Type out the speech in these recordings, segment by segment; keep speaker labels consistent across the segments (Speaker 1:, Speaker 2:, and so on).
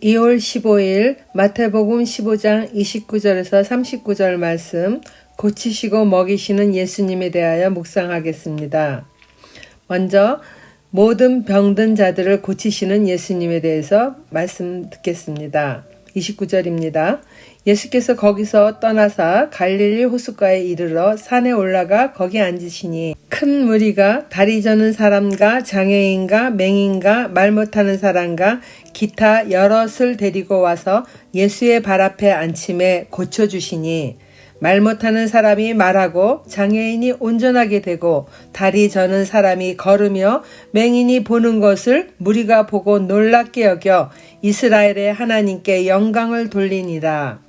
Speaker 1: 2월 15일 마태복음 15장 29절에서 39절 말씀, 고치시고 먹이시는 예수님에 대하여 묵상하겠습니다. 먼저 모든 병든 자들을 고치시는 예수님에 대해서 말씀 듣겠습니다. 29절입니다. 예수께서 거기서 떠나사 갈릴리 호숫가에 이르러 산에 올라가 거기 앉으시니 큰 무리가 다리 저는 사람과 장애인과 맹인과 말 못하는 사람과 기타 여럿을 데리고 와서 예수의 발 앞에 앉힘에 고쳐주시니 말 못하는 사람이 말하고 장애인이 온전하게 되고 다리 저는 사람이 걸으며 맹인이 보는 것을 무리가 보고 놀랍게 여겨 이스라엘의 하나님께 영광을 돌리니라.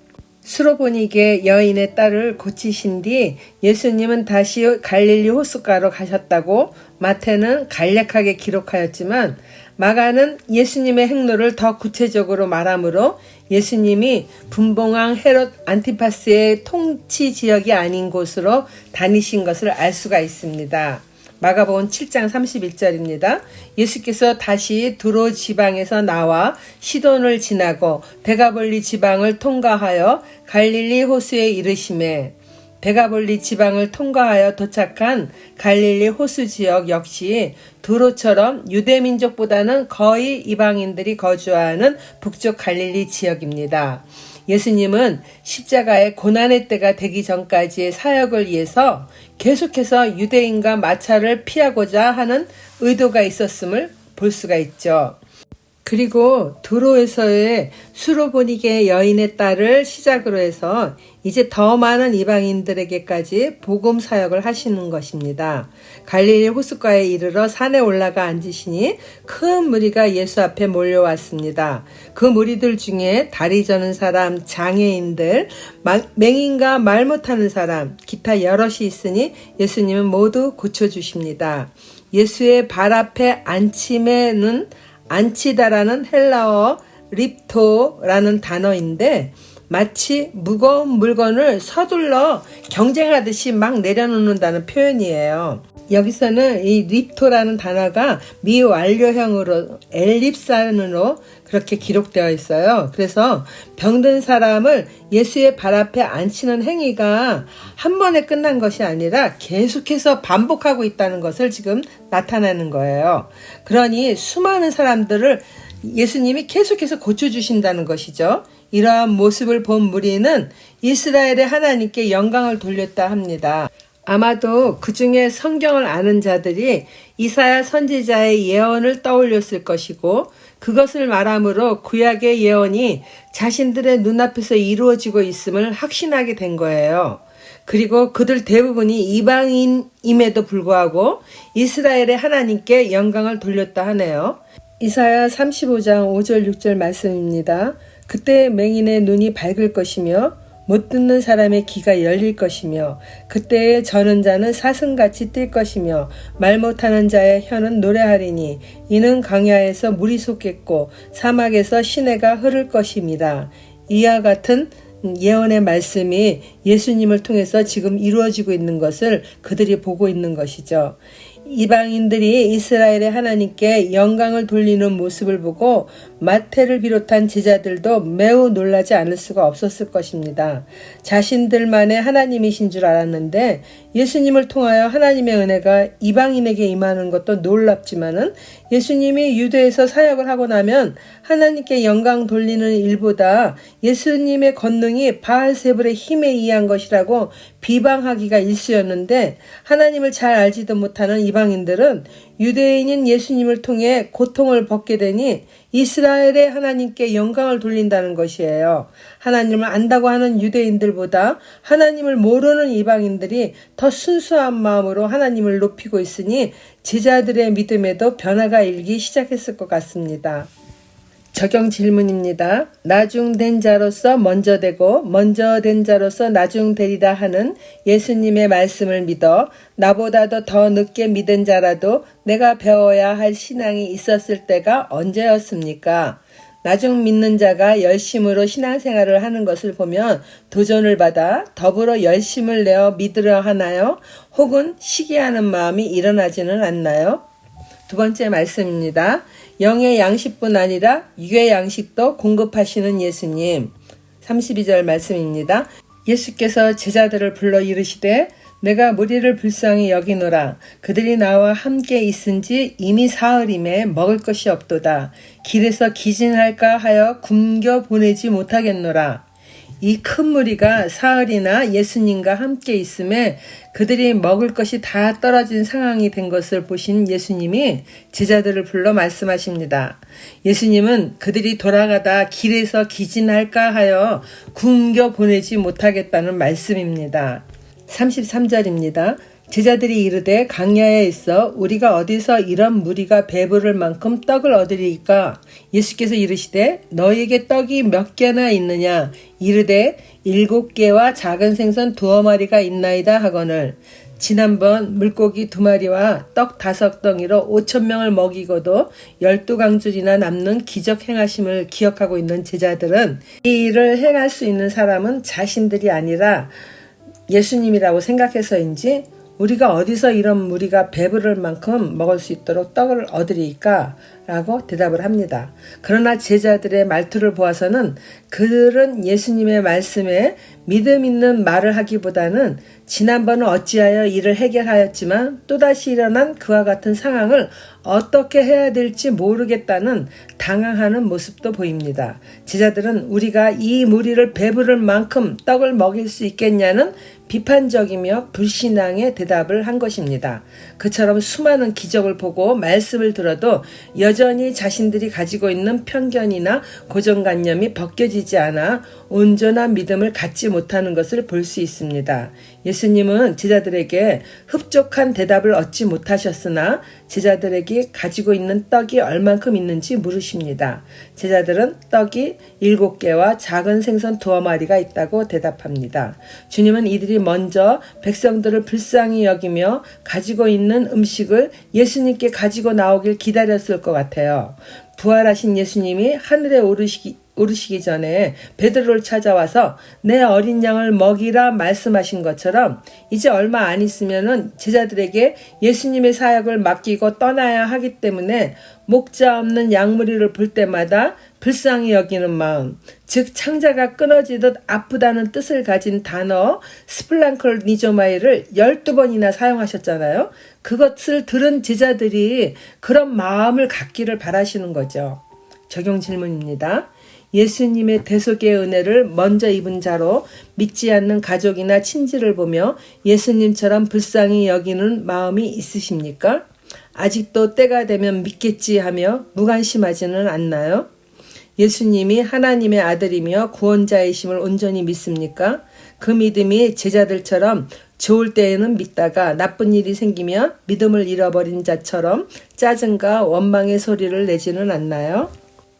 Speaker 1: 수로보니게 여인의 딸을 고치신 뒤 예수님은 다시 갈릴리 호숫가로 가셨다고 마태는 간략하게 기록하였지만 마가는 예수님의 행로를 더 구체적으로 말하므로 예수님이 분봉왕 헤롯 안티파스의 통치 지역이 아닌 곳으로 다니신 것을 알 수가 있습니다. 마가복음 7장 31절입니다. 예수께서 다시 두로 지방에서 나와 시돈을 지나고 데가볼리 지방을 통과하여 갈릴리 호수에 이르시매 데가볼리 지방을 통과하여 도착한 갈릴리 호수 지역 역시 두로처럼 유대민족보다는 거의 이방인들이 거주하는 북쪽 갈릴리 지역입니다. 예수님은 십자가의 고난의 때가 되기 전까지의 사역을 위해서 계속해서 유대인과 마찰을 피하고자 하는 의도가 있었음을 볼 수가 있죠. 그리고 두로에서의 수로보니게 여인의 딸을 시작으로 해서 이제 더 많은 이방인들에게까지 복음 사역을 하시는 것입니다. 갈릴리 호숫가에 이르러 산에 올라가 앉으시니 큰 무리가 예수 앞에 몰려왔습니다. 그 무리들 중에 다리 저는 사람, 장애인들, 맹인과 말 못하는 사람, 기타 여럿이 있으니 예수님은 모두 고쳐주십니다. 예수의 발 앞에 앉힘에는 앉히다라는 헬라어 립토라는 단어인데 마치 무거운 물건을 서둘러 경쟁하듯이 막 내려놓는다는 표현이에요. 여기서는 이 립토라는 단어가 미완료형으로 엘립산으로 그렇게 기록되어 있어요. 그래서 병든 사람을 예수의 발 앞에 앉히는 행위가 한 번에 끝난 것이 아니라 계속해서 반복하고 있다는 것을 지금 나타내는 거예요. 그러니 수많은 사람들을 예수님이 계속해서 고쳐주신다는 것이죠. 이러한 모습을 본 무리는 이스라엘의 하나님께 영광을 돌렸다 합니다. 아마도 그 중에 성경을 아는 자들이 이사야 선지자의 예언을 떠올렸을 것이고 그것을 말함으로 구약의 예언이 자신들의 눈앞에서 이루어지고 있음을 확신하게 된 거예요. 그리고 그들 대부분이 이방인임에도 불구하고 이스라엘의 하나님께 영광을 돌렸다 하네요. 이사야 35장 5절 6절 말씀입니다. 그때 맹인의 눈이 밝을 것이며 못 듣는 사람의 귀가 열릴 것이며 그때에 저는 자는 사슴같이 뛸 것이며 말 못하는 자의 혀는 노래하리니 이는 광야에서 물이 솟겠고 사막에서 시내가 흐를 것입니다. 이와 같은 예언의 말씀이 예수님을 통해서 지금 이루어지고 있는 것을 그들이 보고 있는 것이죠. 이방인들이 이스라엘의 하나님께 영광을 돌리는 모습을 보고 마태를 비롯한 제자들도 매우 놀라지 않을 수가 없었을 것입니다. 자신들만의 하나님이신 줄 알았는데 예수님을 통하여 하나님의 은혜가 이방인에게 임하는 것도 놀랍지만은 예수님이 유대에서 사역을 하고 나면 하나님께 영광 돌리는 일보다 예수님의 권능이 바알세불의 힘에 의한 것이라고 비방하기가 일쑤였는데 하나님을 잘 알지도 못하는 이방인들은 유대인인 예수님을 통해 고통을 벗게 되니 이스라엘의 하나님께 영광을 돌린다는 것이에요. 하나님을 안다고 하는 유대인들보다 하나님을 모르는 이방인들이 더 순수한 마음으로 하나님을 높이고 있으니 제자들의 믿음에도 변화가 일기 시작했을 것 같습니다. 적용 질문입니다. 나중된 자로서 먼저 되고 먼저 된 자로서 나중되리라 하는 예수님의 말씀을 믿어 나보다도 더 늦게 믿은 자라도 내가 배워야 할 신앙이 있었을 때가 언제였습니까? 나중 믿는 자가 열심으로 신앙생활을 하는 것을 보면 도전을 받아 더불어 열심을 내어 믿으려 하나요? 혹은 시기하는 마음이 일어나지는 않나요? 두 번째 말씀입니다. 영의 양식뿐 아니라 육의 양식도 공급하시는 예수님. 32절 말씀입니다. 예수께서 제자들을 불러 이르시되 내가 무리를 불쌍히 여기노라. 그들이 나와 함께 있은지 이미 사흘임에 먹을 것이 없도다. 길에서 기진할까 하여 굶겨 보내지 못하겠노라. 이 큰 무리가 사흘이나 예수님과 함께 있음에 그들이 먹을 것이 다 떨어진 상황이 된 것을 보신 예수님이 제자들을 불러 말씀하십니다. 예수님은 그들이 돌아가다 길에서 기진할까 하여 굶겨 보내지 못하겠다는 말씀입니다. 33절입니다. 제자들이 이르되 강야에 있어 우리가 어디서 이런 무리가 배부를 만큼 떡을 얻으리이까? 예수께서 이르시되 너희에게 떡이 몇 개나 있느냐? 이르되 7개와 작은 생선 2마리가 있나이다 하거늘. 지난번 물고기 2마리와 떡 5덩이로 5,000명을 먹이고도 12강줄이나 남는 기적 행하심을 기억하고 있는 제자들은 이 일을 행할 수 있는 사람은 자신들이 아니라 예수님이라고 생각해서인지 우리가 어디서 이런 무리가 배부를 만큼 먹을 수 있도록 떡을 얻으리까? 라고 대답을 합니다. 그러나 제자들의 말투를 보아서는 그들은 예수님의 말씀에 믿음 있는 말을 하기보다는 지난번은 어찌하여 이를 해결하였지만 또다시 일어난 그와 같은 상황을 어떻게 해야 될지 모르겠다는 당황하는 모습도 보입니다. 제자들은 우리가 이 무리를 배부를 만큼 떡을 먹일 수 있겠냐는 비판적이며 불신앙의 대답을 한 것입니다. 그처럼 수많은 기적을 보고 말씀을 들어도 여전히 자신들이 가지고 있는 편견이나 고정관념이 벗겨지지 않아 온전한 믿음을 갖지 못하는 것을 볼 수 있습니다. 예수님은 제자들에게 흡족한 대답을 얻지 못하셨으나 제자들에게 가지고 있는 떡이 얼만큼 있는지 물으십니다. 제자들은 떡이 7개와 작은 생선 2마리가 있다고 대답합니다. 주님은 이들이 먼저 백성들을 불쌍히 여기며 가지고 있는 음식을 예수님께 가지고 나오길 기다렸을 것 같아요. 부활하신 예수님이 하늘에 오르시기 전에 베드로를 찾아와서 내 어린 양을 먹이라 말씀하신 것처럼 이제 얼마 안 있으면은 제자들에게 예수님의 사역을 맡기고 떠나야 하기 때문에 목자 없는 양무리를 볼 때마다 불쌍히 여기는 마음, 즉 창자가 끊어지듯 아프다는 뜻을 가진 단어 스플랑클니조마이를 12번이나 사용하셨잖아요. 그것을 들은 제자들이 그런 마음을 갖기를 바라시는 거죠. 적용 질문입니다. 예수님의 대속의 은혜를 먼저 입은 자로 믿지 않는 가족이나 친지를 보며 예수님처럼 불쌍히 여기는 마음이 있으십니까? 아직도 때가 되면 믿겠지 하며 무관심하지는 않나요? 예수님이 하나님의 아들이며 구원자이심을 온전히 믿습니까? 그 믿음이 제자들처럼 좋을 때에는 믿다가 나쁜 일이 생기면 믿음을 잃어버린 자처럼 짜증과 원망의 소리를 내지는 않나요?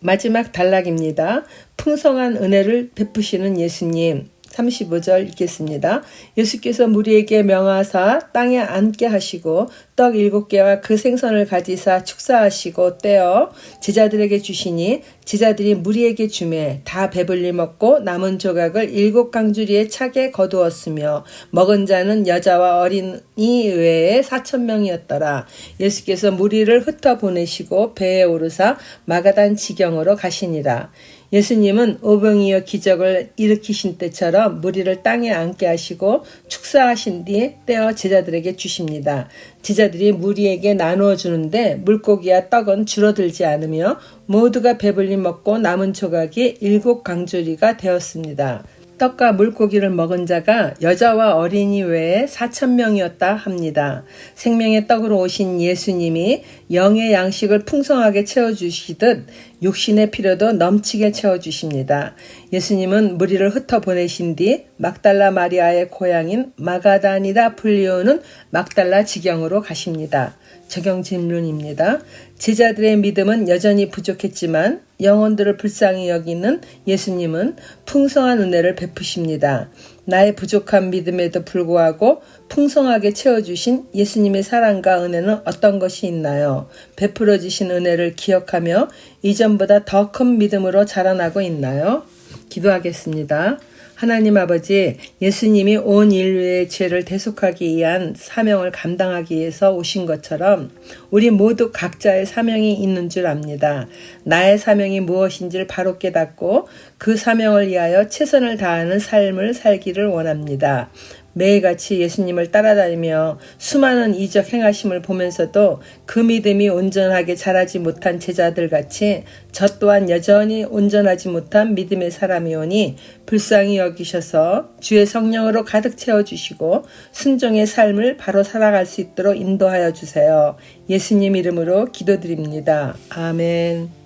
Speaker 1: 마지막 단락입니다. 풍성한 은혜를 베푸시는 예수님. 35절 읽겠습니다. 예수께서 무리에게 명하사 땅에 앉게 하시고 떡 7개와 그 생선을 가지사 축사하시고 떼어 제자들에게 주시니 제자들이 무리에게 주매 다 배불리 먹고 남은 조각을 7강주리에 차게 거두었으며 먹은 자는 여자와 어린이 외에 4,000명이었더라. 예수께서 무리를 흩어 보내시고 배에 오르사 마가단 지경으로 가시니라. 예수님은 오병이어 기적을 일으키신 때처럼 무리를 땅에 앉게 하시고 축사하신 뒤에 떼어 제자들에게 주십니다. 제자들이 무리에게 나누어 주는데 물고기와 떡은 줄어들지 않으며 모두가 배불리 먹고 남은 조각이 7강조리가 되었습니다. 떡과 물고기를 먹은 자가 여자와 어린이 외에 4,000명이었다 합니다. 생명의 떡으로 오신 예수님이 영의 양식을 풍성하게 채워주시듯 육신의 필요도 넘치게 채워주십니다. 예수님은 무리를 흩어 보내신 뒤 막달라 마리아의 고향인 마가다니라 불리우는 막달라 지경으로 가십니다. 적용 질문입니다. 제자들의 믿음은 여전히 부족했지만 영혼들을 불쌍히 여기는 예수님은 풍성한 은혜를 베푸십니다. 나의 부족한 믿음에도 불구하고 풍성하게 채워주신 예수님의 사랑과 은혜는 어떤 것이 있나요? 베풀어 주신 은혜를 기억하며 이전보다 더 큰 믿음으로 자라나고 있나요? 기도하겠습니다. 하나님 아버지, 예수님이 온 인류의 죄를 대속하기 위한 사명을 감당하기 위해서 오신 것처럼 우리 모두 각자의 사명이 있는 줄 압니다. 나의 사명이 무엇인지를 바로 깨닫고 그 사명을 위하여 최선을 다하는 삶을 살기를 원합니다. 매일같이 예수님을 따라다니며 수많은 이적 행하심을 보면서도 그 믿음이 온전하게 자라지 못한 제자들 같이 저 또한 여전히 온전하지 못한 믿음의 사람이오니 불쌍히 여기셔서 주의 성령으로 가득 채워주시고 순종의 삶을 바로 살아갈 수 있도록 인도하여 주세요. 예수님 이름으로 기도드립니다. 아멘.